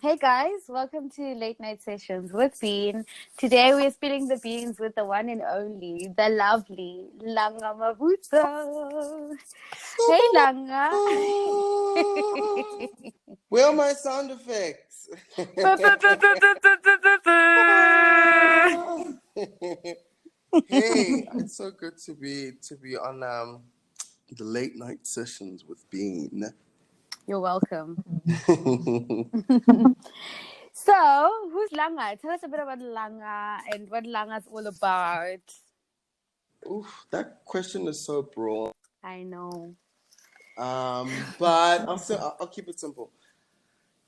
Hey guys, welcome to Late Night Sessions with Bean. Today we're spilling the beans with the one and only, the lovely Langa Mavuso. Hey Langa. Where are my sound effects? Hey, it's so good to be on the late night sessions with Bean. You're welcome. So, who's Langa? Tell us a bit about Langa and what Langa's all about. Oof, that question is so broad. I know. But I'll keep it simple.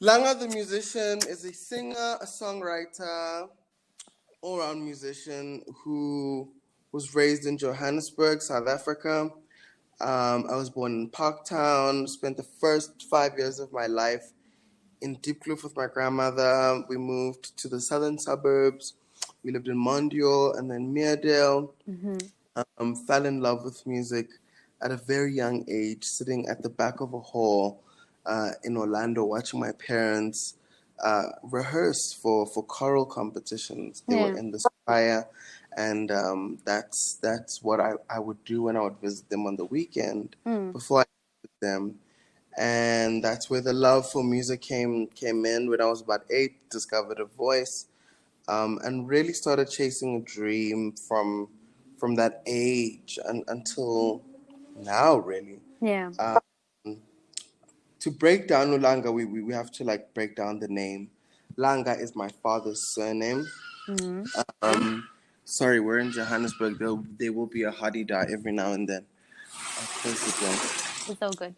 Langa the musician is a singer, a songwriter, all-round musician who was raised in Johannesburg, South Africa. I was born in Parktown, spent the first 5 years of my life in Diepkloof with my grandmother. We moved to the southern suburbs. We lived in Mondial and then Meredale. Fell in love with music at a very young age, sitting at the back of a hall in Orlando, watching my parents rehearse for choral competitions. They were in this choir, and that's what I would do when I would visit them on the weekend before I visit them. And that's where the love for music came in. When I was about 8, discovered a voice, and really started chasing a dream from that age until now, really. Yeah. To break down Langa, we have to break down the name. Langa is my father's surname. Sorry, we're in Johannesburg. There will be a hadida every now and then. I'll close the door. It's all good.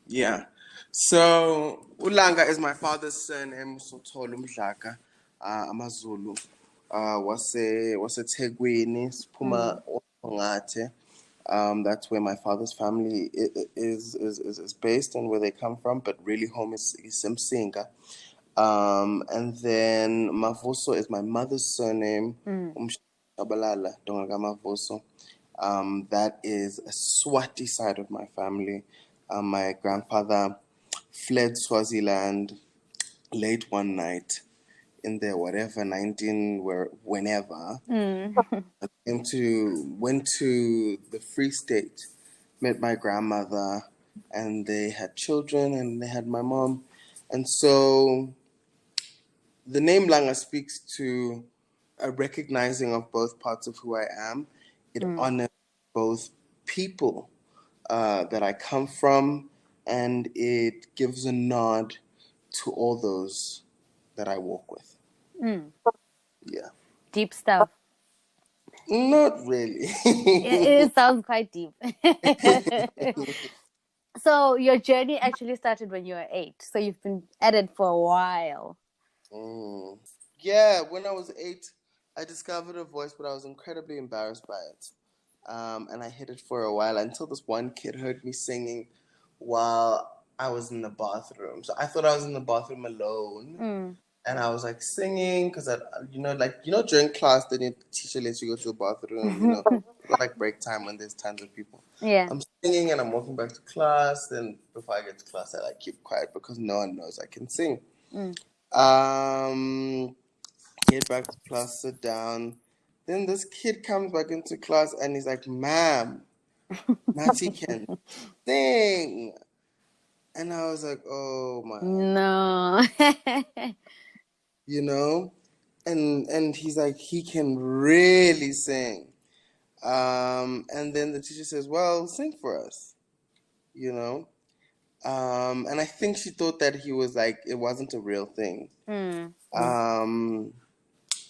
Yeah. So Ulanga is my father's surname. Sothola Mdlaka, Amazulu. Wase Tegwini, Siphuma Ongate. That's where my father's family is based and where they come from, but really home is Simsinga. And then Mavuso is my mother's surname. Umshabalala Dongaga Mavuso. That is a Swati side of my family. My grandfather fled Swaziland late one night in their whatever 19 whenever. Went to the Free State, met my grandmother, and they had children, and they had my mom, and so the name Langa speaks to a recognizing of both parts of who I am. It honors both people that I come from, and it gives a nod to all those that I walk with. Yeah. Deep stuff. Not really. It sounds quite deep. So your journey actually started when you were 8. So you've been at it for a while. Yeah, when I was 8, I discovered a voice, but I was incredibly embarrassed by it. And I hid it for a while until this one kid heard me singing while I was in the bathroom. So I thought I was in the bathroom alone. And I was singing because during class, then your teacher lets you go to the bathroom, got break time when there's tons of people. Yeah. I'm singing and I'm walking back to class. Then before I get to class, I keep quiet because no one knows I can sing. Get back to class, sit down. Then this kid comes back into class and he's like, "Ma'am, Natty can sing." And I was like, "Oh my." No. And he's like, "He can really sing." And then the teacher says, "Well, sing for us," you know. And I think she thought that he was it wasn't a real thing.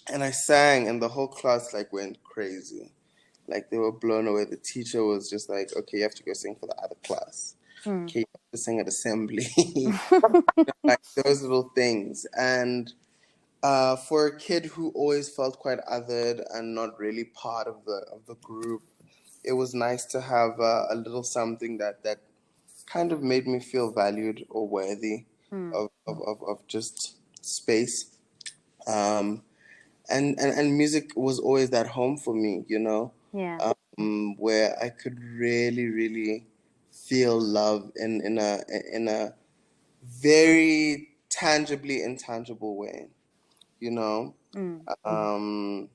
And I sang, and the whole class went crazy. They were blown away. The teacher was just like, "Okay, you have to go sing for the other class. Okay, you have to sing at assembly." Those little things. And for a kid who always felt quite othered and not really part of the group, it was nice to have a little something that kind of made me feel valued or worthy of just space. And music was always that home for me, Yeah. where I could really, really feel love in a very tangibly intangible way, you know. Mm. Um,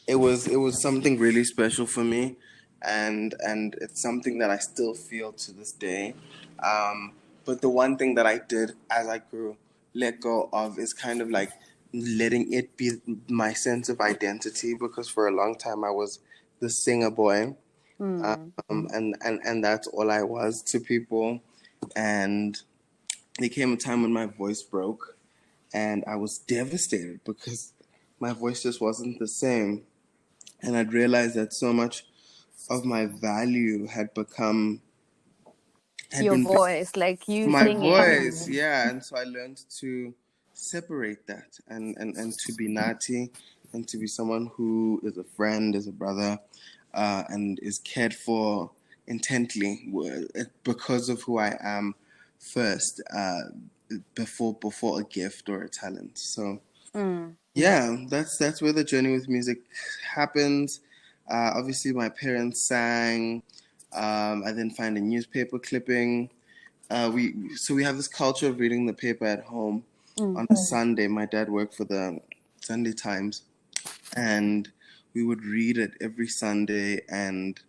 it was something really special for me, and it's something that I still feel to this day. But the one thing that I did as I grew let go of is kind of like letting it be my sense of identity, because for a long time I was the singer boy, Mm. and that's all I was to people. And there came a time when my voice broke, and I was devastated because my voice just wasn't the same. And I'd realized that so much of my value had Your been voice, like you my singing. voice, yeah. And so I learned to separate that, and to be Nati, and to be someone who is a friend, is a brother, and is cared for intently because of who I am first, before a gift or a talent. So Mm. yeah, that's where the journey with music happens. Obviously, my parents sang. I then find a newspaper clipping. We have this culture of reading the paper at home Mm. on a Sunday. My dad worked for the Sunday Times, and we would read it every Sunday, and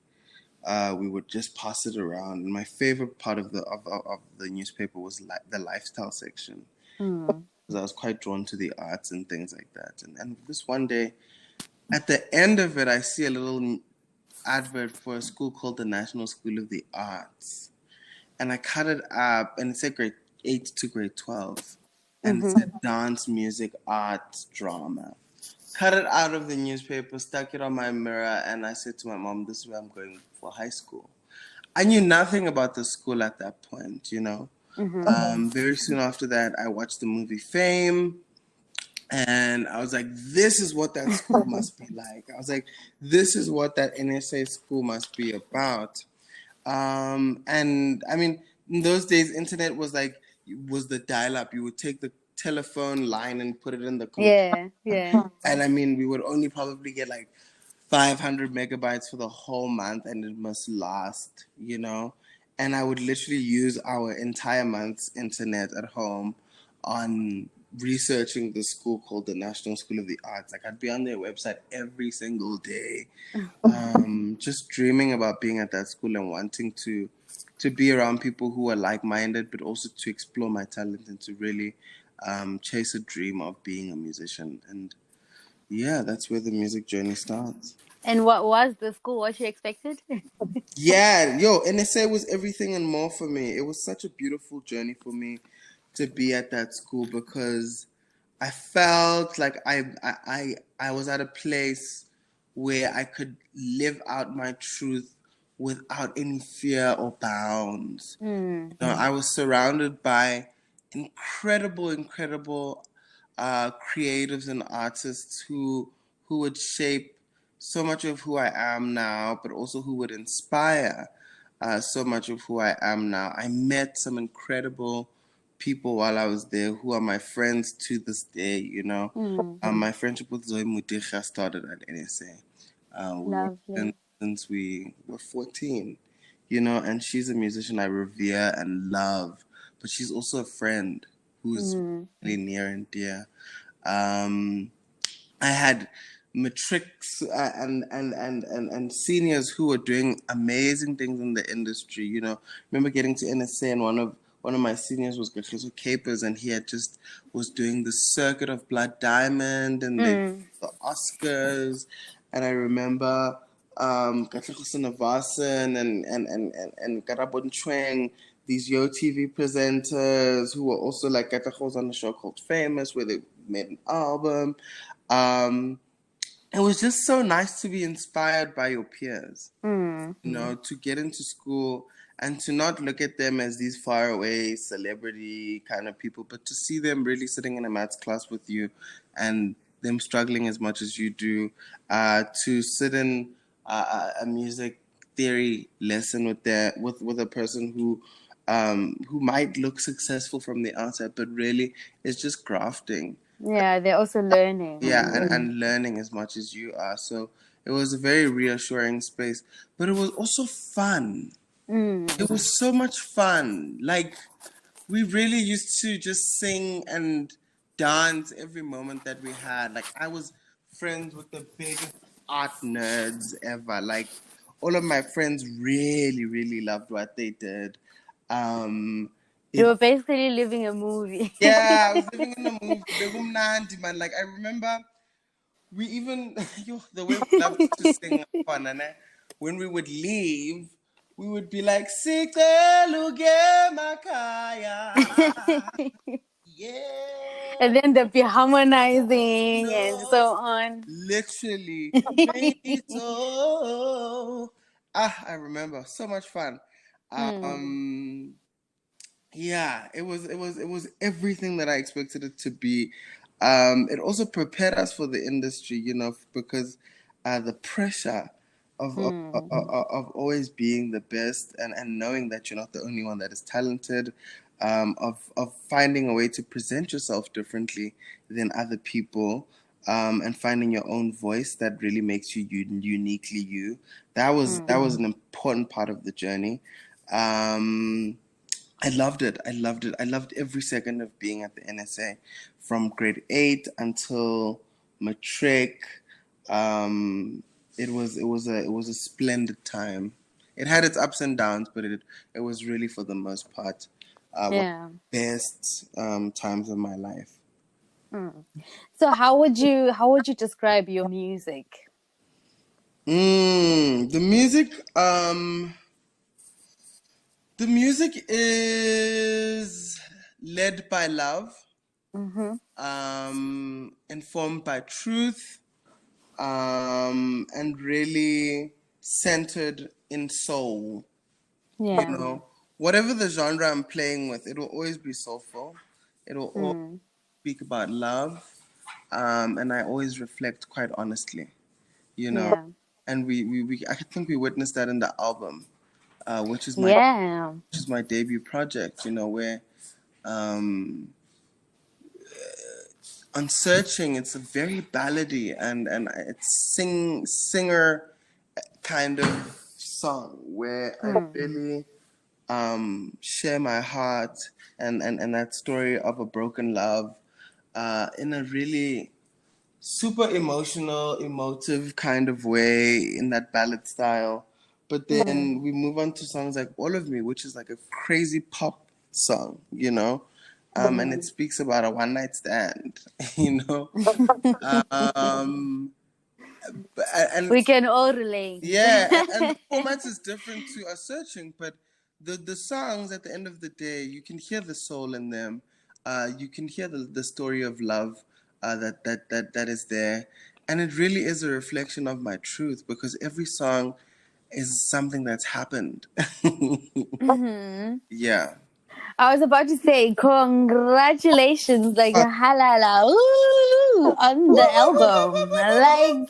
we would just pass it around. And my favorite part of the newspaper was the lifestyle section, Mm. because I was quite drawn to the arts and things like that. And this one day, at the end of it, I see a little advert for a school called the National School of the Arts. And I cut it up, and it said grade 8 to grade 12. And it Mm-hmm. said dance, music, art, drama. Cut it out of the newspaper, stuck it on my mirror, and I said to my mom, this is where I'm going for high school. I knew nothing about the school at that point, you know. Mm-hmm. Very soon after that, I watched the movie Fame. And I was like, this is what that school must be like. I was like, this is what that NSA school must be about. And I mean, in those days, internet was the dial-up. You would take the telephone line and put it in the computer. Yeah. Yeah. And I mean, we would only probably get like 500 megabytes for the whole month, and it must last, you know? And I would literally use our entire month's internet at home on researching the school called the National School of the Arts. Like, I'd be on their website every single day, just dreaming about being at that school and wanting to be around people who are like-minded, but also to explore my talent and to really chase a dream of being a musician. And yeah, that's where the music journey starts. And what was the school? What you expected? Yeah, yo, NSA was everything and more for me. It was such a beautiful journey for me to be at that school, because I felt like I was at a place where I could live out my truth without any fear or bounds. Mm. You know, I was surrounded by incredible creatives and artists who would shape so much of who I am now, but also who would inspire so much of who I am now. I met some incredible people while I was there who are my friends to this day, you know. Mm. My friendship with Zoe Mudicha started at NSA. We were friends Lovely. since we were 14, you know, and she's a musician I revere and love, but she's also a friend who's Mm. really near and dear. Um, I had matrics and seniors who were doing amazing things in the industry. You know, remember getting to NSA, and one of my seniors was Gatriso Capers, and he had just was doing the circuit of Blood Diamond and the Mm. Oscars. And I remember Katlego Sinavasan and Karabon Chuang, these Yo TV presenters who were also like Katlegos on a show called Famous, where they made an album. Um, it was just so nice to be inspired by your peers, Mm. you know, to get into school and to not look at them as these faraway celebrity kind of people, but to see them really sitting in a maths class with you and them struggling as much as you do, to sit in a music theory lesson with a person who might look successful from the outside, but really is just grafting. Yeah, they're also learning. Yeah, and learning as much as you are. So it was a very reassuring space, but it was also fun. Mm. It was so much fun. Like, we really used to just sing and dance every moment that we had. Like I was friends with the biggest art nerds ever. Like all of my friends really, really loved what they did. Um, You it were basically living a movie. Yeah, I was living in a movie. Begumnandi, man. Like I remember we even the way we loved to sing when we would leave, we would be like, "Sikeluge makaya." Yeah. And then there'd be harmonizing and so on. Literally. Baby, so I remember. So much fun. Hmm. Um Yeah, it was everything that I expected it to be. It also prepared us for the industry, because the pressure of of, of Hmm. of always being the best and knowing that you're not the only one that is talented, of finding a way to present yourself differently than other people, and finding your own voice that really makes you uniquely you. That was an important part of the journey. I loved it. I loved it. I loved every second of being at the NSA, from grade 8 until matric. It was a splendid time. It had its ups and downs, but it was really, for the most part, one of Yeah. the best times of my life. Hmm. So how would you describe your music? The music. The music is led by love, Mm-hmm. informed by truth, and really centered in soul. You Yeah. know, whatever the genre I'm playing with, it will always be soulful. It will always Hmm. speak about love, and I always reflect quite honestly. You know, Yeah. and I think we witnessed that in the album, which is my Yeah. debut project. Where um, on Searching, it's a very ballady and it's singer kind of song where I Hmm. really share my heart and that story of a broken love, in a really super emotional, emotive kind of way, in that ballad style. But Hmm. then we move on to songs like All of Me, which is like a crazy pop song. And it speaks about a one night stand, you know. Um, and We can all relate. yeah, and the format is different to a Searching, but the songs, at the end of the day, you can hear the soul in them. You can hear the story of love, that is there, and it really is a reflection of my truth, because every song is something that's happened. Hmm. Yeah. I was about to say congratulations, like halala, ooh, on the album. Like,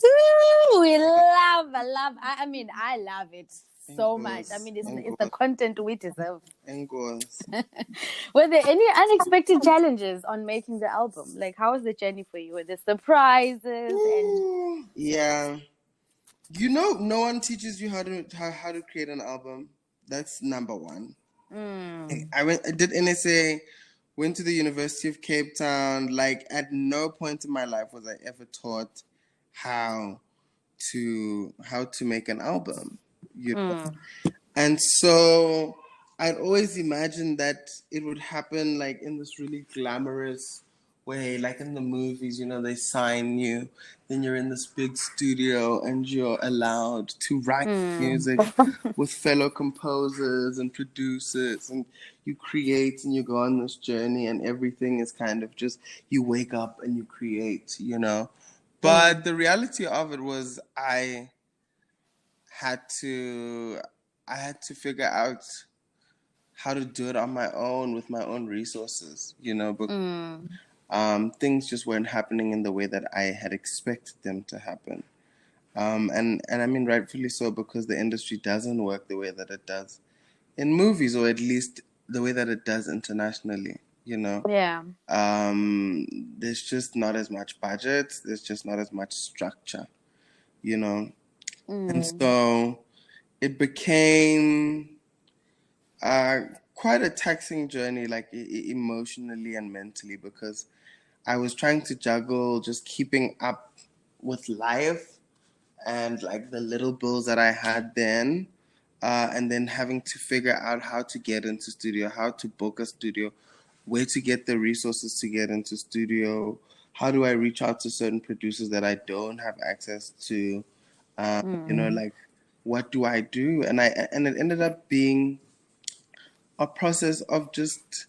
ooh, I love it so much. I Engos, mean, it's the engos, content we deserve. engos. Were there any unexpected challenges on making the album? Like, how was the journey for you? Were there surprises and Ooh, yeah. No one teaches you how to create an album. That's number one. mm, I did NSA, went to the University of Cape Town. Like, at no point in my life was I ever taught how to make an album. You know? mm, And so I'd always imagined that it would happen like in this really glamorous way, like in the movies, they sign you, then you're in this big studio and you're allowed to write mm, music with fellow composers and producers, and you create and you go on this journey, and everything is kind of just, you wake up and you create. But mm, the reality of it was, had to I had to figure out how to do it on my own with my own resources, but mm, things just weren't happening in the way that I had expected them to happen. And I mean, rightfully so, because the industry doesn't work the way that it does in movies, or at least the way that it does internationally. yeah, There's just not as much budget, there's just not as much structure, you know. And mm, so it became quite a taxing journey, like emotionally and mentally, because I was trying to juggle just keeping up with life and like the little bills that I had then, and then having to figure out how to get into studio, how to book a studio, where to get the resources to get into studio, how do I reach out to certain producers that I don't have access to, like what do I do? And it ended up being a process of just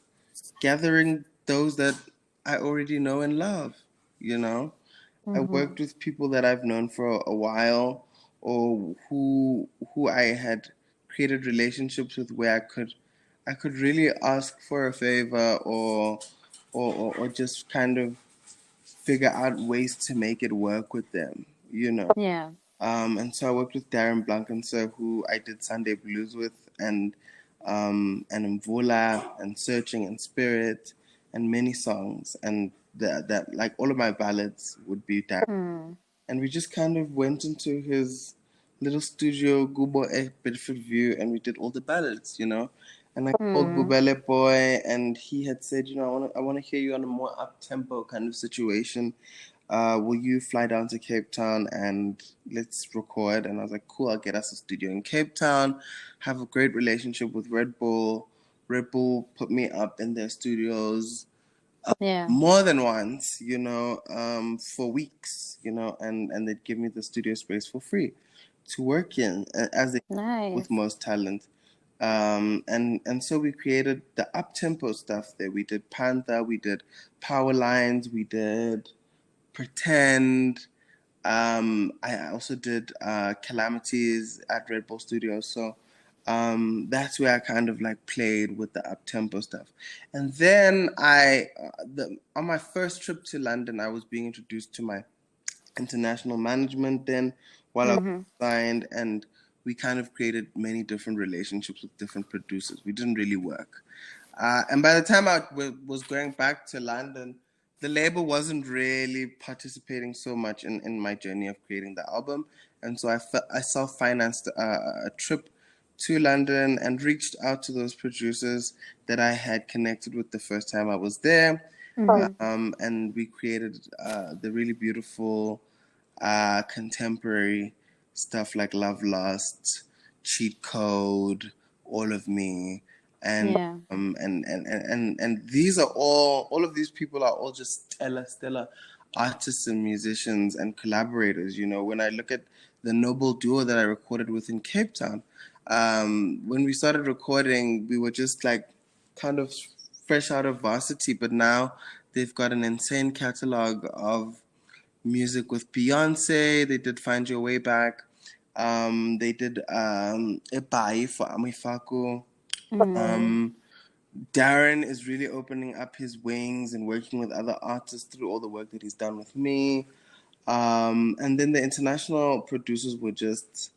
gathering those that I already know and love, you know. I worked with people that I've known for a while, or who I had created relationships with, where I could really ask for a favor, or just kind of figure out ways to make it work with them, you know. Yeah. And so I worked with Darren Blankenser, who I did Sunday Blues with, and Mvula, and Searching, and Spirit, and many songs, and that like all of my ballads would be Darren. And we just kind of went into his little studio, Gubo Bedford View, and we did all the ballads, you know. And I called Gubele Boy, and he had said, you know, I want to hear you on a more up tempo kind of situation. Will you fly down to Cape Town and let's record? And I was like, cool, I'll get us a studio in Cape Town, have a great relationship with Red Bull. Red Bull put me up in their studios Yeah. more than once, you know, for weeks, you know, and they'd give me the studio space for free to work in, as they with Nice. most talent. And so we created the up tempo stuff there. We did Panther, we did Power Lines, we did Pretend. I also did Calamities at Red Bull Studios. So that's where I kind of like played with the up tempo stuff. And then on my first trip to London, I was being introduced to my international management then while I was signed, and we kind of created many different relationships with different producers. We didn't really work. And by the time I was going back to London, the label wasn't really participating so much in my journey of creating the album. And so I self-financed a trip to London and reached out to those producers that I had connected with the first time I was there. And we created the really beautiful contemporary stuff like Love Lost, Cheat Code, All of Me, and Yeah. and these are all of these people are all just stellar artists and musicians and collaborators. You know, when I look at the Noble duo that I recorded with in Cape Town, when we started recording, we were just like kind of fresh out of varsity, but now they've got an insane catalog of music with Beyonce. They did Find Your Way Back. They did Epai for Amifaku. Darren is really opening up his wings and working with other artists through all the work that he's done with me. And then the international producers were just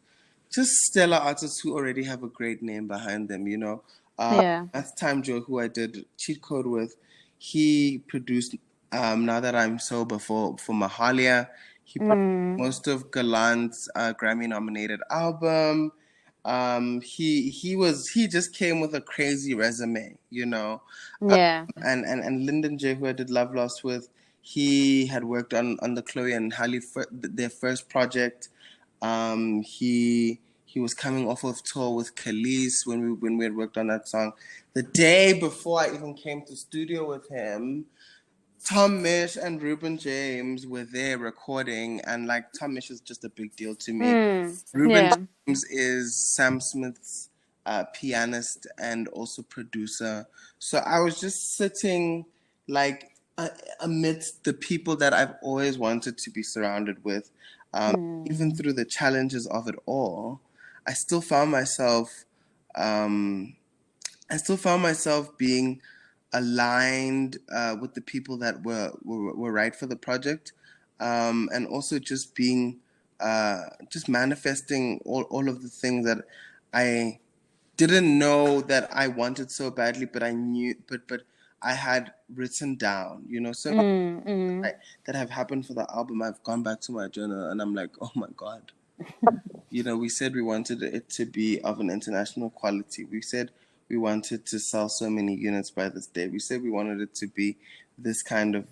stellar artists who already have a great name behind them, you know. Yeah. That's Time Joe, who I did Cheat Code with. He produced Now That I'm Sober for Mahalia. He produced most of Galant's Grammy nominated album. He just came with a crazy resume, you know. Yeah. And Lyndon J, who I did Love Lost with, he had worked on the Chloe and Halle their first project. He was coming off of tour with Khalees when we had worked on that song. The day before I even came to studio with him, Tom Mish and Ruben James were there recording, and like Tom Mish is just a big deal to me. Ruben Yeah. James is Sam Smith's pianist and also producer. So I was just sitting like amidst the people that I've always wanted to be surrounded with. Even through the challenges of it all, I still found myself um, being aligned with the people that were right for the project, and also just being just manifesting all of the things that I didn't know that I wanted so badly, but I knew, but I had written down, you know, so that have happened for the album. I've gone back to my journal and I'm like, oh my God, you know, we said we wanted it to be of an international quality. We said we wanted to sell so many units by this day. We said we wanted it to be this kind of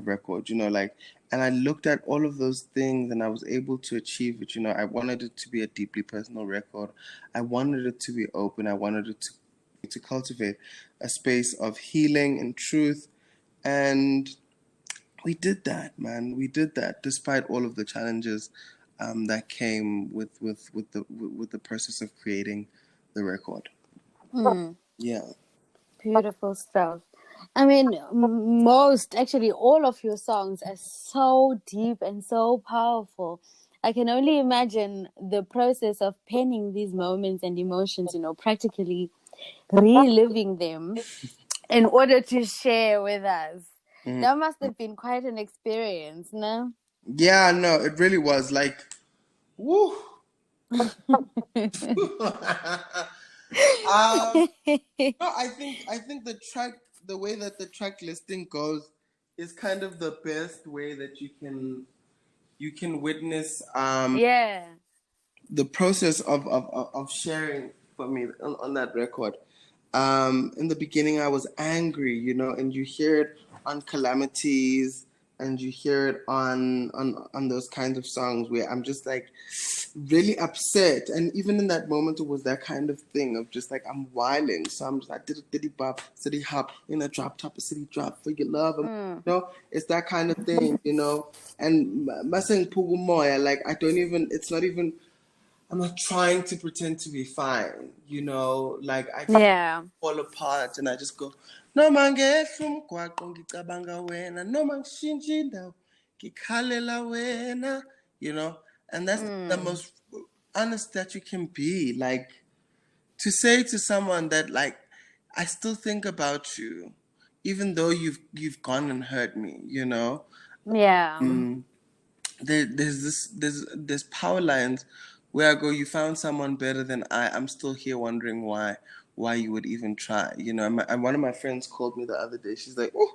record, like. And I looked at all of those things and I was able to achieve it. I wanted it to be a deeply personal record. I wanted it to be open. I wanted it to cultivate a space of healing and truth. And we did that, man. We did that despite all of the challenges that came with the process of creating the record. Yeah. Beautiful stuff. I mean, actually, all of your songs are so deep and so powerful. I can only imagine the process of penning these moments and emotions, practically reliving them in order to share with us. Mhm. That must have been quite an experience, no? Yeah, no, it really was like, woo. No, I think the way that the track listing goes is kind of the best way that you can witness Yeah. the process of sharing for me on that record. In the beginning, I was angry, and you hear it on Calamities, and you hear it on those kinds of songs where I'm just like really upset. And even in that moment, it was that kind of thing of just like I'm whiling. So I'm just like diddy bop, city hop, in a drop top, a city drop for your love. It's that kind of thing, And messing Pugumoya, like I don't even. It's not even. I'm not trying to pretend to be fine, like I just Yeah. fall apart and I just go, noma ngehla umgwaqo ngicabanga wena, noma ngishintshe indawo ngikhalela wena, and that's the most honest that you can be, like to say to someone that like I still think about you, even though you've gone and hurt me, Yeah. there's power lines where I go, you found someone better than I'm still here wondering why you would even try, and one of my friends called me the other day. She's like, oh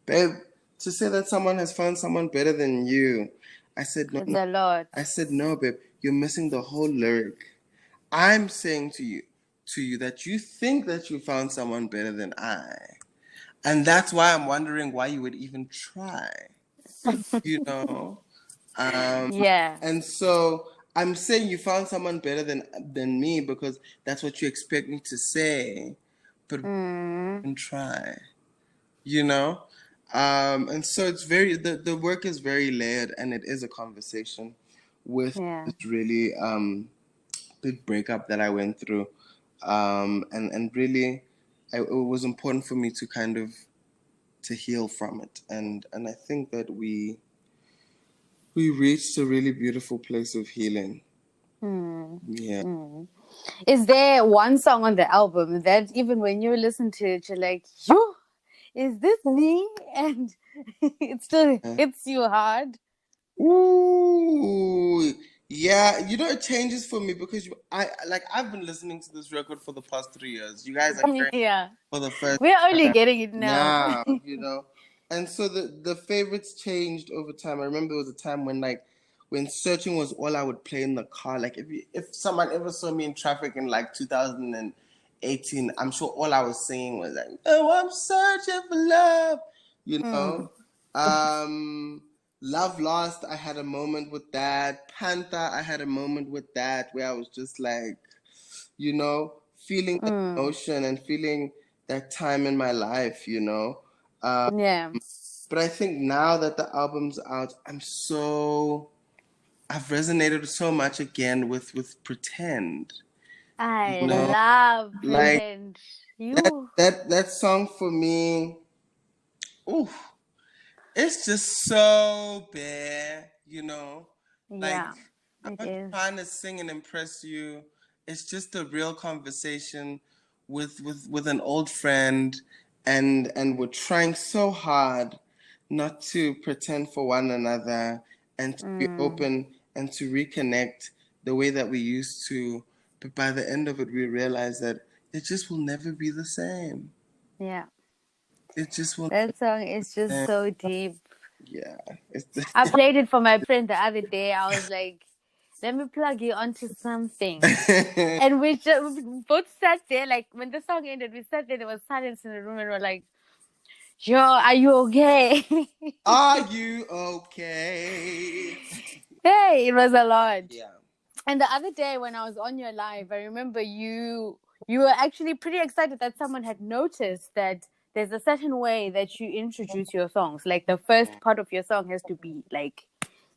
babe, to say that someone has found someone better than you. I said It's no. a lot. I said no, babe, you're missing the whole lyric. I'm saying to you that you think that you found someone better than I, and that's why I'm wondering why you would even try, you know Yeah. and so I'm saying you found someone better than me because that's what you expect me to say, but and try, you know. And so it's the work is very layered, and it is a conversation with Yeah. this really big breakup that I went through, and really, it was important for me to kind of to heal from it, and I think that we reached a really beautiful place of healing. Yeah. Is there one song on the album that even when you listen to it, you're like, yo, is this me? And it still hits you hard? Ooh, yeah. It changes for me because I've been listening to this record for the past 3 years. You guys are hearing Yeah. for the first We're only time getting it now. now, and so the favorites changed over time. I remember there was a time when searching was all I would play in the car. Like if someone ever saw me in traffic in like 2018, I'm sure all I was singing was like, "Oh, I'm searching for love," you know. Um, Love Lost, I had a moment with that. Panther, I had a moment with that where I was just like, feeling the emotion and feeling that time in my life, Yeah. But I think now that the album's out, I've resonated so much again with Pretend, you I know, love like Pretend. that You. that that song for me. Ooh, it's just so bad, Like, Yeah, I'm it not is. trying to sing and impress you. It's just a real conversation with an old friend, and we're trying so hard not to pretend for one another and to be open and to reconnect the way that we used to. But by the end of it, we realize that it just will never be the same. Yeah. It just will never That song is be the just same. so deep. Yeah. I played it for my friend the other day. I was like, let me plug you onto something. And we both sat there, like when the song ended, we sat there, there was silence in the room, and we're like, yo, are you okay? Are you okay? Hey, it was a lot. Yeah. And the other day when I was on your live, I remember you were actually pretty excited that someone had noticed that there's a certain way that you introduce your songs. Like the first part of your song has to be like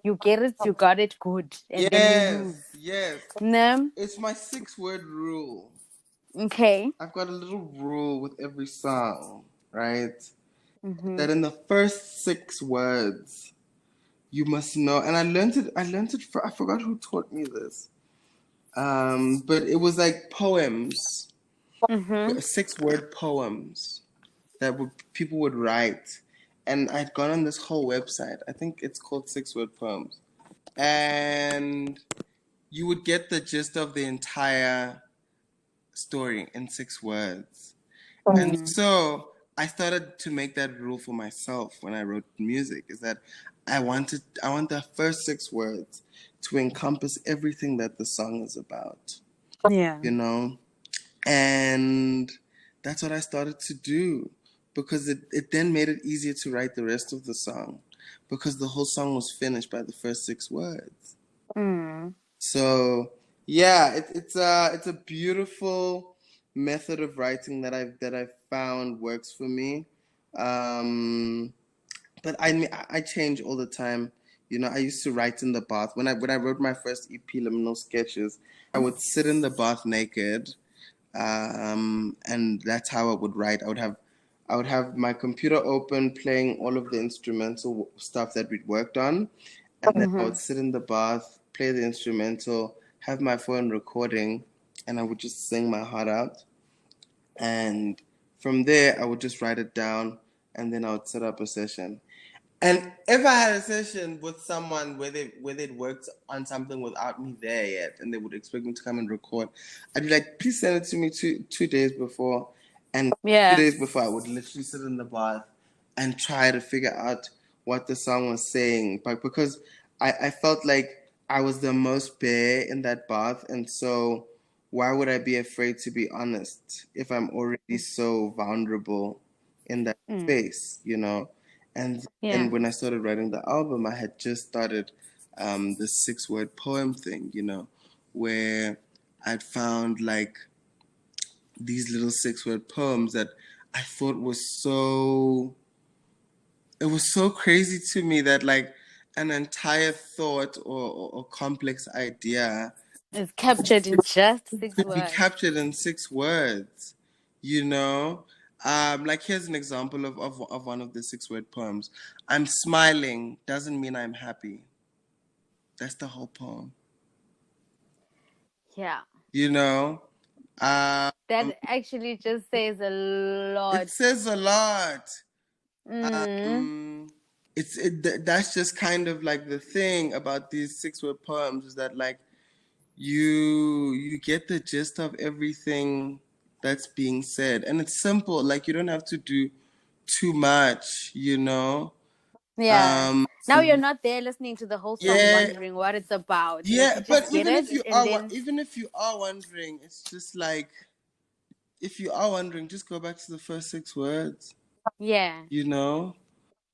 you get it, you got it good, and then we move. Yes, yes. No? It's my 6-word rule. Okay. I've got a little rule with every song, right? Mm-hmm. That in the first 6 words, you must know. And I learned it. I forgot who taught me this. But it was like poems, Mm-hmm. 6-word poems that people would write. And I'd gone on this whole website. I think it's called 6-word poems. And you would get the gist of the entire story in 6 words. And so I started to make that rule for myself when I wrote music, is that I want the first 6 words to encompass everything that the song is about, Yeah. you know? And that's what I started to do, because it then made it easier to write the rest of the song, because the whole song was finished by the first 6 words. Mm. So yeah, it's a beautiful method of writing that I've found works for me. Um, but I change all the time. You know, I used to write in the bath when I wrote my first EP, Liminal Sketches. I would sit in the bath naked, and that's how I would write. I would have my computer open, playing all of the instrumental stuff that we'd worked on, and then I would sit in the bath, play the instrumental, have my phone recording, and I would just sing my heart out. And from there, I would just write it down, and then I would set up a session. And if I had a session with someone where they'd worked on something without me there yet, and they would expect me to come and record, I'd be like, please send it to me two days before. And 2 days before, I would literally sit in the bath and try to figure out what the song was saying. But because I felt like I was the most bare in that bath, and so why would I be afraid to be honest if I'm already so vulnerable in that space, you know? And Yeah. then when I started writing the album, I had just started the 6-word poem thing, you know, where I'd found like these little 6-word poems that I thought it was so crazy to me that like an entire thought or complex idea It's captured in just six could be words. captured in 6 words, you know? Like here's an example of one of the 6-word poems. I'm smiling doesn't mean I'm happy. That's the whole poem. Yeah. You know? Um, That actually just says a it lot. says a lot. Mm. Um, that's just kind of like the thing about these 6-word poems, is that like you get the gist of everything that's being said, and it's simple. Like you don't have to do too much, you know. Yeah. Um, Now you're not there listening to the whole song yeah, wondering what it's about. Like yeah. you But just get it and then even if you are wondering, it's just like, if you are wondering, just go back to the first 6 words, yeah, you know.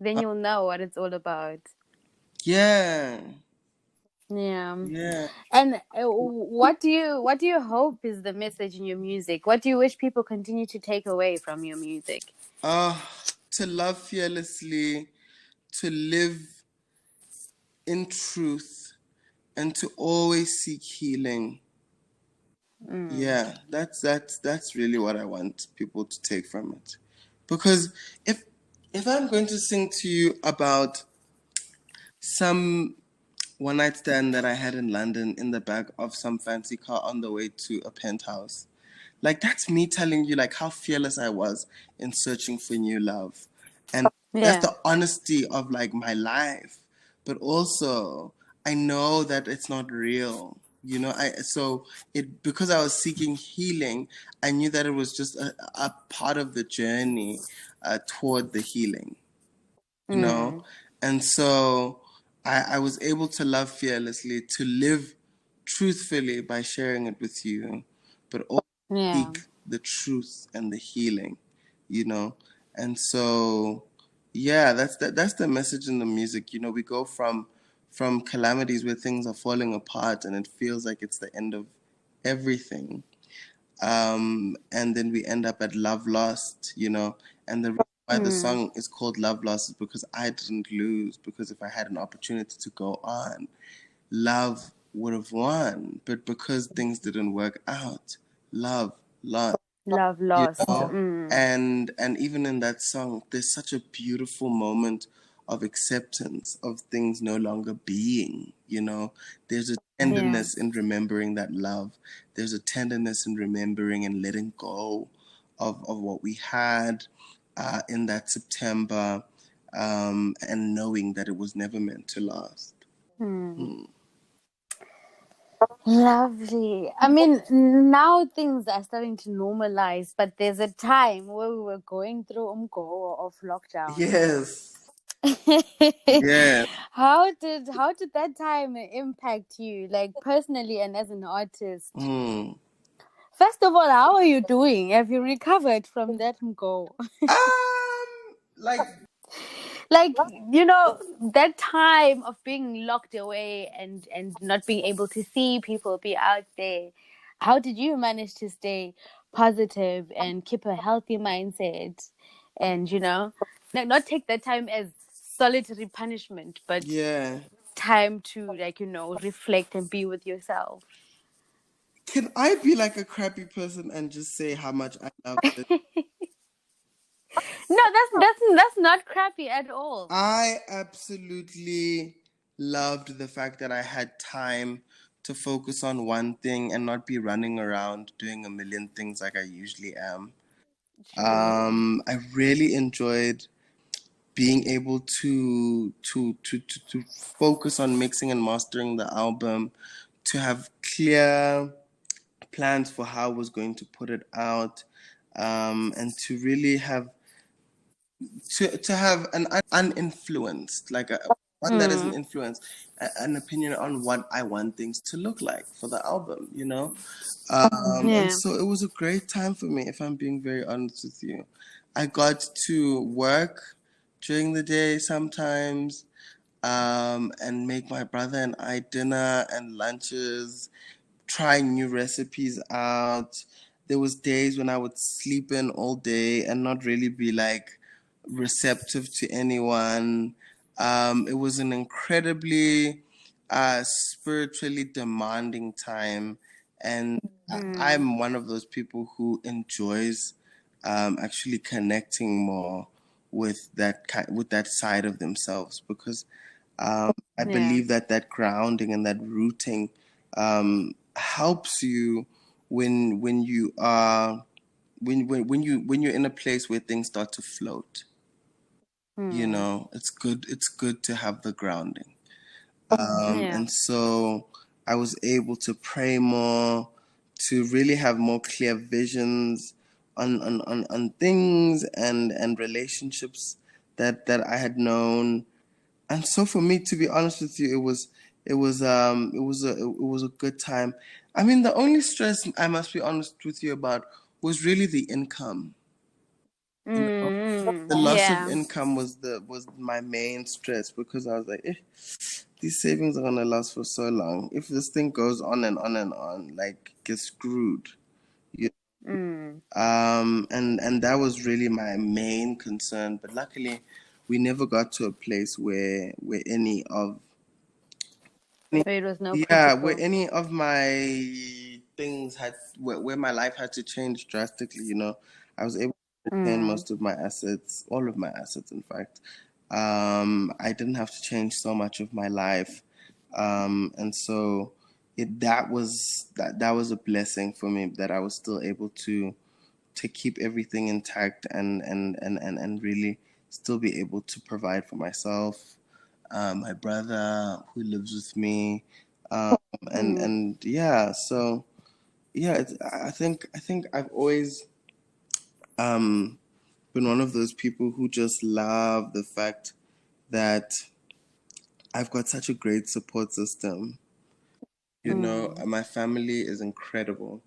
then you'll know what it's all about. Yeah, Yeah. yeah. And what do you hope is the message in your music? What do you wish people continue to take away from your music? Uh, to love fearlessly, to live in truth, and to always seek healing. Yeah, that's really what I want people to take from it. Because if I'm going to sing to you about some one night stand that I had in London in the back of some fancy car on the way to a penthouse, like that's me telling you like how fearless I was in searching for new love. And that's Yeah. the honesty of like my life. But also I know that it's not real. You know, because I was seeking healing, I knew that it was just a part of the journey toward the healing, you know? Mm. And so I was able to love fearlessly, to live truthfully by sharing it with you, but also Yeah. seek the truth and the healing, you know. And so, yeah, that's the message in the music. You know, we go from calamities where things are falling apart and it feels like it's the end of everything, and then we end up at Love Lost, you know. And the reason why the song is called Love Lost is because I didn't lose, because if I had an opportunity to go on, love would have won. But because things didn't work out, love lost, Love you lost. know. And even in that song, there's such a beautiful moment of acceptance of things no longer being, you know. There's a Yeah. tenderness in remembering that love. There's a tenderness in remembering and letting go of what we had in that September, and knowing that it was never meant to last. Lovely. I mean, now things are starting to normalize, but there's a time where we were going through umgo of lockdown. Yes. Yeah. How did that time impact you, like personally and as an artist? Mm. First of all, how are you doing? Have you recovered from that umgo? Like, Like, that time of being locked away and not being able to see people be out there, how did you manage to stay positive and keep a healthy mindset, and not take that time as solitary punishment, but yeah. time to, like, reflect and be with yourself? Can I be like a crappy person and just say how much I love it? No, that's not crappy at all. I absolutely loved the fact that I had time to focus on one thing and not be running around doing a million things like I usually am. True. I really enjoyed being able to focus on mixing and mastering the album, to have clear plans for how I was going to put it out, and to really have to have an uninfluenced, like one that isn't influenced, an opinion on what I want things to look like for the album, you know. And Yeah. so it was a great time for me, if I'm being very honest with you. I got to work during the day sometimes, and make my brother and I dinner and lunches, try new recipes out. There was days when I would sleep in all day and not really be like receptive to anyone. It was an incredibly spiritually demanding time, and I'm one of those people who enjoys actually connecting more with with that side of themselves, because I Yeah. believe that that grounding and that rooting helps you when you are when you're in a place where things start to float. You know, it's good to have the grounding. Yeah. And so I was able to pray more, to really have more clear visions on things and relationships that I had known. And so for me, to be honest with you, it was a good time. I mean, the only stress, I must be honest with you about, was really the income. You know, the loss of Yeah. income was my main stress, because I was like, these savings are gonna last for so long. If this thing goes on and on and on, like, get screwed. You and that was really my main concern. But luckily, we never got to a place where any of Where it was no yeah, where critical. any of my things where my life had to change drastically. You know, I was able to retain most of my assets, all of my assets, in fact. I didn't have to change so much of my life, and so that was a blessing for me, that I was still able to keep everything intact and really still be able to provide for myself, my brother who lives with me, um, and yeah. So yeah, I think I've always um, been one of those people who just love the fact that I've got such a great support system. You know, my family is incredible,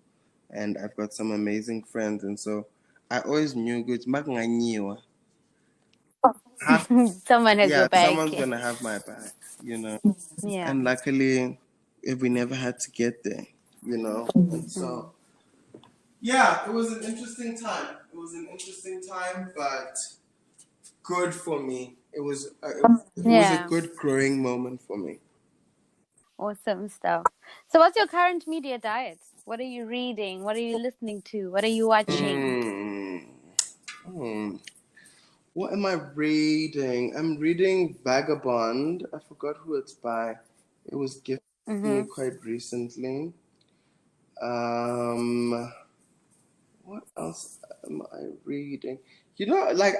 and I've got some amazing friends, and so I always knew good. Someone Someone has your back. someone's gonna have my back, you know. Yeah. And luckily, we never had to get there, you know. And so, yeah, it was an interesting time. It was an interesting time, but good for me. It was a good growing moment for me. Awesome stuff. So, what's your current media diet? What are you reading? What are you listening to? What are you watching? What am I reading? I'm reading Vagabond. I forgot who it's by. It was gifted to me quite recently. What else am I reading? You know, like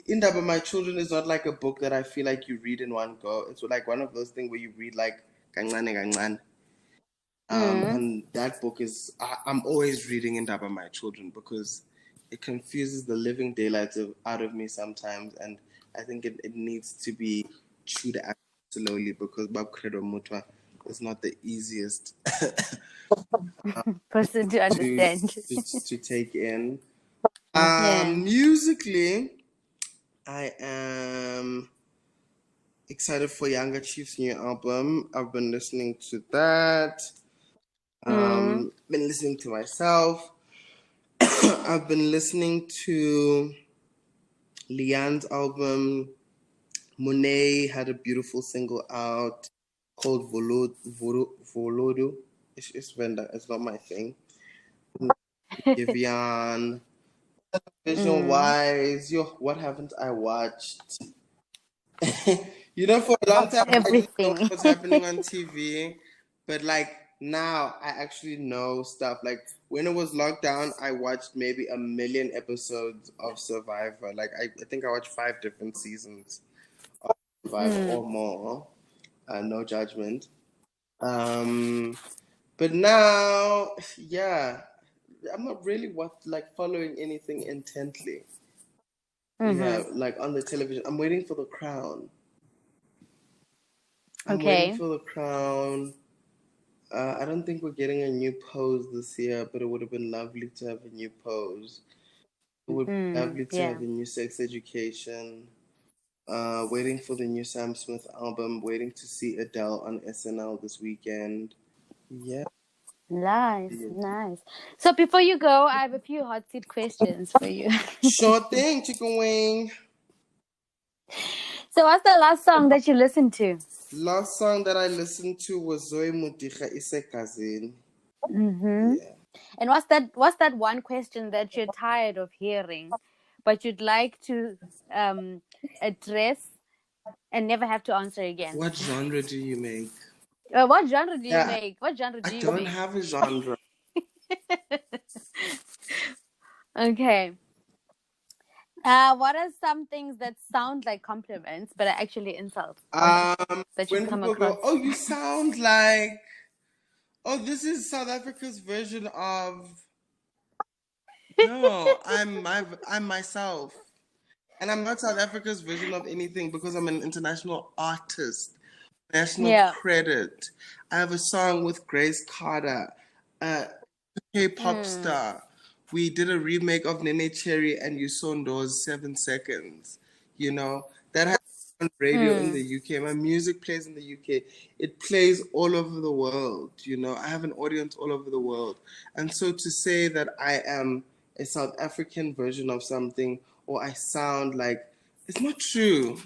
Indaba My Children is not like a book that I feel like you read in one go. It's like one of those things where you read like kancane kancane. And that book is I'm always reading Indaba My Children because it confuses the living daylights out of me sometimes, and I think it needs to be chewed out slowly because Bab Credo Mutwa is not the easiest Person to understand. to take in. Yeah. Musically, I am excited for Younger Chief's new album. I've been listening to that. Been listening to myself. I've been listening to Leanne's album. Monet had a beautiful single out called Volodo. It's not my thing. Vivian. Vision wise, what haven't I watched? You know, for a long time, I didn't know what Everything. was happening on TV, but like now, I actually know stuff. Like when it was locked down, I watched maybe 1,000,000 episodes of Survivor. Like I think I watched 5 different seasons of Survivor or more. No judgment. But now, yeah, I'm not really following anything intently. Yeah, like on the television. I'm waiting for The Crown. I'm waiting for The Crown. I don't think we're getting a new pose this year, but it would have been lovely to have a new pose. It would be lovely to have a new Sex Education. Waiting for the new Sam Smith album. Waiting to see Adele on SNL this weekend. Yeah. Nice. So before you go, I have a few hot seat questions for you. Sure thing, chicken wing. So what's the last song that you listened to? Last song that I listened to was Zoe Muticha Isekazin. Yeah. And what's that one question that you're tired of hearing, but you'd like to address and never have to answer again? What genre do you make? What genre do you make? What genre do I you don't make? have a genre. Okay. What are some things that sound like compliments but are actually insults that you When come people across? go, "Oh, you sound like," "Oh, this is South Africa's version of," no, I'm myself. And I'm not South Africa's version of anything because I'm an international artist. National credit. I have a song with Grace Carter, a K-pop star. We did a remake of Nene Cherry and Yusondo's 7 Seconds. You know, that has on radio in the UK. My music plays in the UK. It plays all over the world. You know, I have an audience all over the world. And so to say that I am a South African version of something or I sound like, it's not true.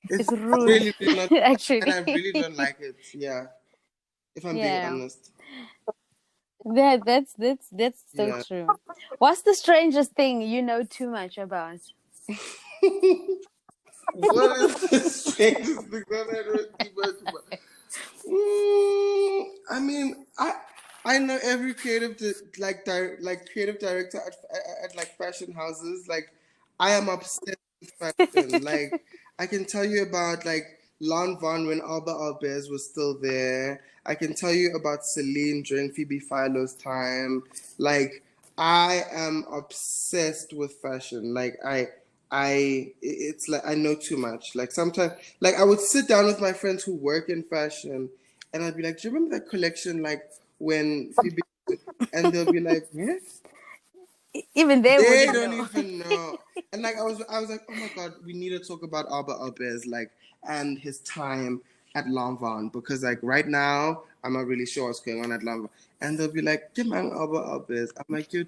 It's rude, really, really not, actually. and I really don't like it. Yeah, if I'm being honest. That's so Yeah. true. What's the strangest thing you know too much about? What is the strangest thing that I know too much about? I mean, I know every creative creative director at like fashion houses. Like, I am obsessed with fashion. Like, I can tell you about like Lon Von when Alba Albers was still there. I can tell you about Celine during Phoebe Philo's time. Like, I am obsessed with fashion. Like, it's like I know too much. Like sometimes, like I would sit down with my friends who work in fashion, And I'd be like, do you remember that collection, like, when Phoebe... And they'll be like, what? Even they They wouldn't don't know. even know. And like, I was like, oh my God, we need to talk about Albert Alpes, like, and his time at Lanvin, because like right now, I'm not really sure what's going on at Lanvin. And they'll be like, "Give man Albert Alpes." I'm like, you're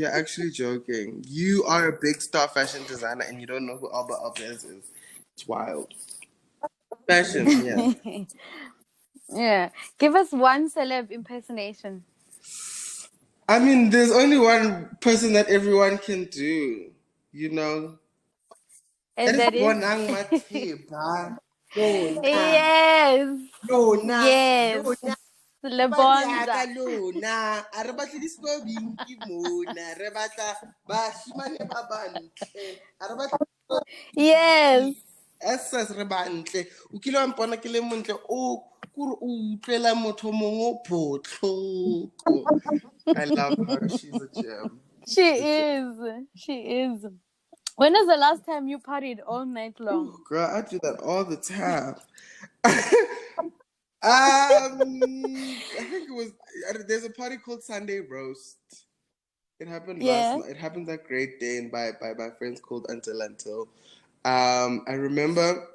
actually joking. You are a big star fashion designer and you don't know who Albert Alpes is. It's wild. Fashion, yeah. Yeah. Give us one celeb impersonation. I mean, there's only one person that everyone can do, you know? That And is that is? Bonang Matiba. Lona. Yes. Lona. Yes. Lona. Bari Lebonza. yaka lona. A re batle disco binki mona. Re batla bashimane ba bantle. A re batle disco Yes. binki. SS re bantle. O kile wa mpona ke le montle o kore o utlwela motho mongwe photlhoko. I love her. She's a gem. She is. She is. When was the last time you partied all night long? Ooh, girl, I do that all the time. I think it was. There's a party called Sunday Roast. It happened last Yeah. night. It happened that great day and by my friends called Until Until. I remember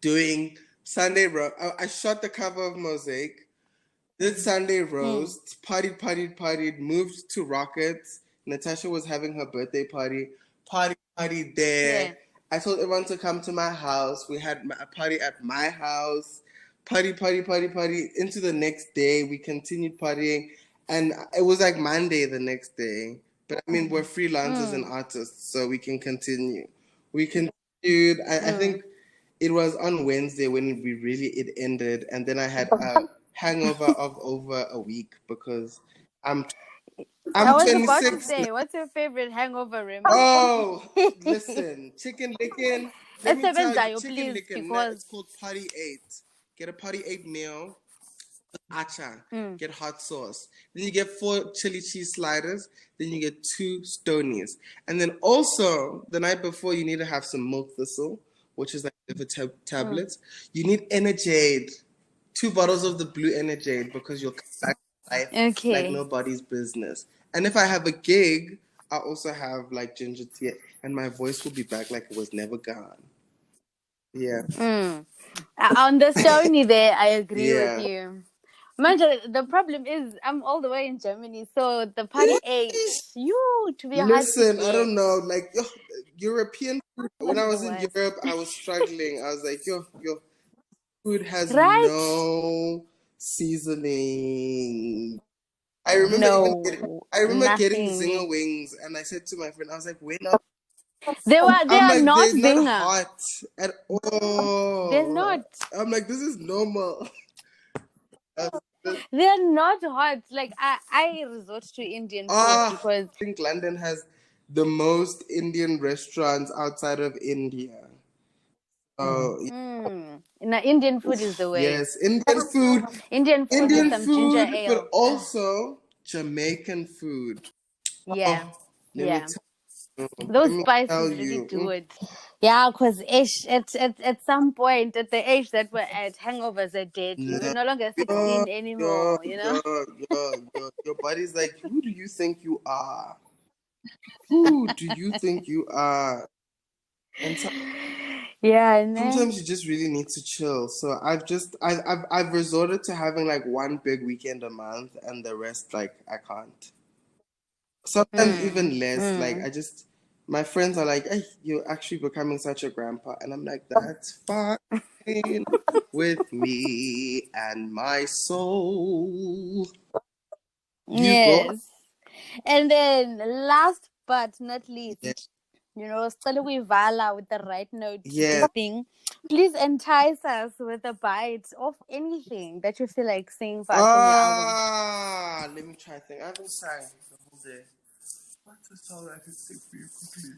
doing Sunday Roast. I shot the cover of Mosaic. Did Sunday Roast. Partied. Moved to Rockets. Natasha was having her birthday party. Party there. Yeah. I told everyone to come to my house. We had a party at my house. Party. Into the next day, we continued partying. And it was like Monday the next day. But I mean, we're freelancers and artists, so we can continue. We continued. I think it was on Wednesday when it ended. And then I had a hangover of over a week because I'm I I'm was about to 26 now. say, what's your favorite hangover remedy? Oh, listen, chicken licken. Let me tell you, Esebenzayo, chicken please, licken. because It's called Party 8. Get a Party 8 meal, acha. Get hot sauce. Then you get 4 chili cheese sliders. Then you get 2 stonies. And then also, the night before, you need to have some milk thistle, which is like liver tablets. You need Energade. 2 bottles of the blue Energade because you'll come back to life like okay. nobody's business. And if I have a gig, I also have like ginger tea, and my voice will be back like it was never gone. Yeah. On the stony there, I agree with Yeah. you. Manja, the problem is I'm all the way in Germany, so the party age, you to be hard to Listen, I get. don't know, like European food. When I The was in worst. Europe, I was struggling. I was like, your food has Right? no seasoning. I remember No, I remember getting nothing. zinger wings, and I said to my friend, I was like, "When are..." They I'm are like, not they're not zinger. hot at They're all. not. I'm like, this is normal. They're not hot. Like I resort to Indian food I because think London has the most Indian restaurants outside of India. Oh, now Indian food is the way. yes, Indian food, Indian food with some ginger but ale. also Jamaican food. Yeah, Oh, let me yeah. tell you. Let Those me tell spices really you. do it. Yeah, because at some point, at the age that we're at, hangovers are deadly. We're No, no longer yo, 16 anymore, you know? your body's like, who do you think you are? Who do you think you are? And Yeah, man. sometimes you just really need to chill. So I've resorted to having like one big weekend a month, and the rest like I can't. Sometimes even less. Like my friends are like, "Hey, you're actually becoming such a grandpa," and I'm like, "That's fine with me and my soul." You go. Yes. And then last but not Yeah. least, still we vala with the right note to this Yeah. thing. Please entice us with a bite of anything that you feel like singing for us from your album. Let me try to think. I haven't sang the whole day. What's a song I can sing for you quickly?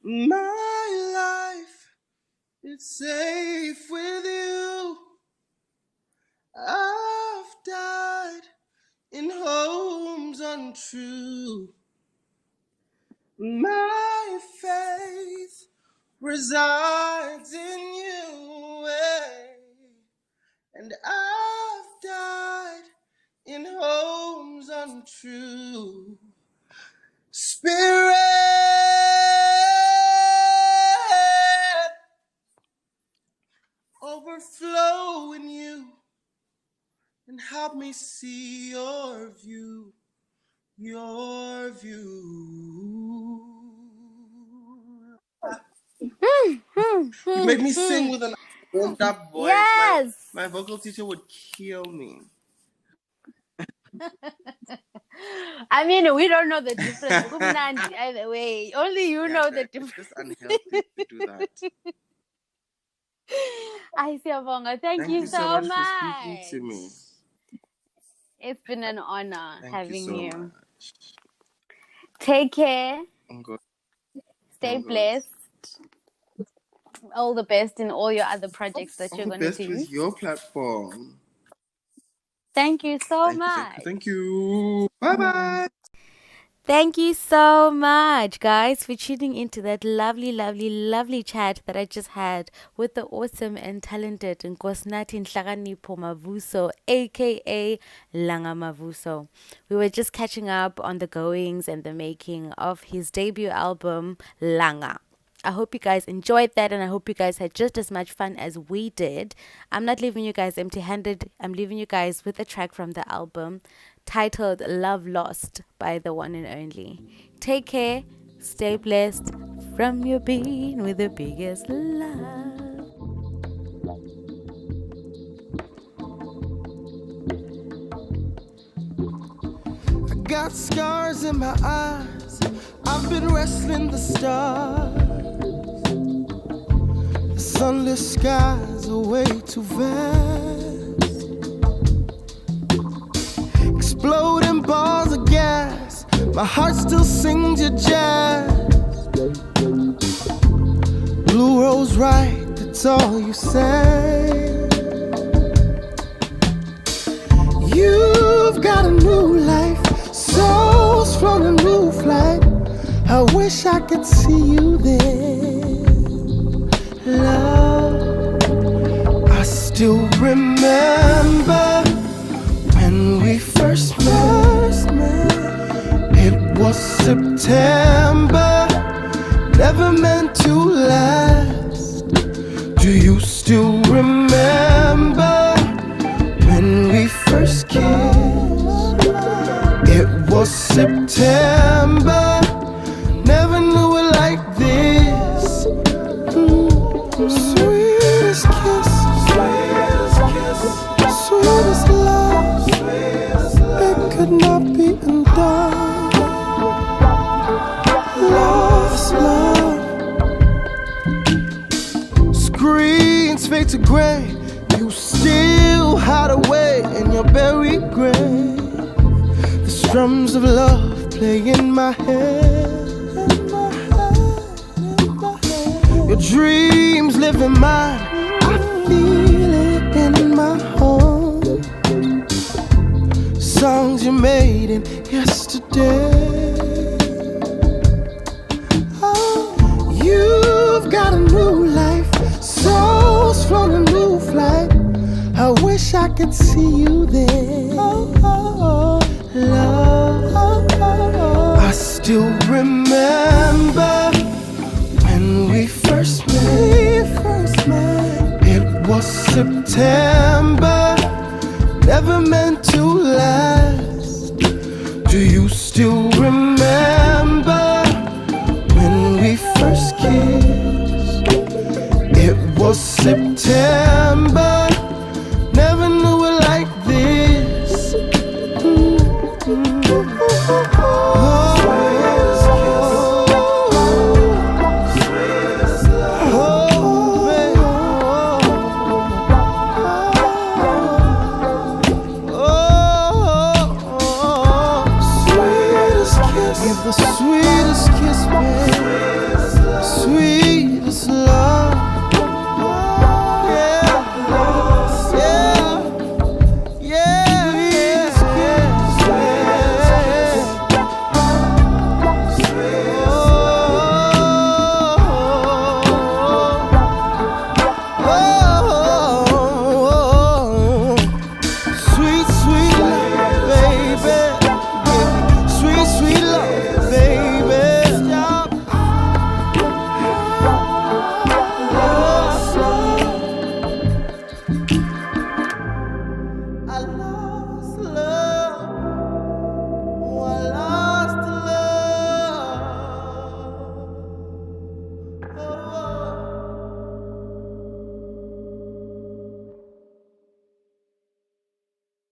My life is safe with you. I've died in homes untrue. My faith resides in you. And I've died in homes untrue. Spirit, overflow in you and help me see your view, your view. You made me sing with an warmed up voice. Yes. My vocal teacher would kill me. I mean, we don't know the difference. Kumnandi, either way. Only you know the difference. It's just unhealthy to do that. Ay, Siyabonga, thank you so much for speaking to me. It's been an honor having you. Much. Take care. Stay blessed. All the best in all your other projects that you're going to do. All the best with your platform. Thank you so much. Thank you. Bye-bye. Thank you so much, guys, for tuning into that lovely, lovely, lovely chat that I just had with the awesome and talented Nkosinathi Nhlakanipho Mavuso, aka Langa Mavuso. We were just catching up on the goings and the making of his debut album, Langa. I hope you guys enjoyed that, and I hope you guys had just as much fun as we did. I'm not leaving you guys empty-handed. I'm leaving you guys with a track from the album titled Love Lost by the one and only. Take care, stay blessed from your being with the biggest love. I got scars in my eyes. I've been wrestling the stars. The sunless skies are way too vast. Exploding balls of gas. My heart still sings your jazz. Blue rose right, that's all you say. You've got a new life, soul's flown a new flight. I wish I could see you there. Love, I still remember when we first met. It was September, never meant to last. Do you still remember when we first kissed? It was September, never knew it like this. Sweetest kiss, sweetest love, it could not be undone. Love's love. Screens fade to gray, you still hide away in your buried grave. The strums of love play in my head. Your dreams live in mine, I feel it in my home. Songs you made in yesterday. Oh, you've got a new life, soul's flown a new flight. I wish I could see you there. Love, I still remember when we first met. It was September, never meant to last. Do you still remember when we first kissed? It was September,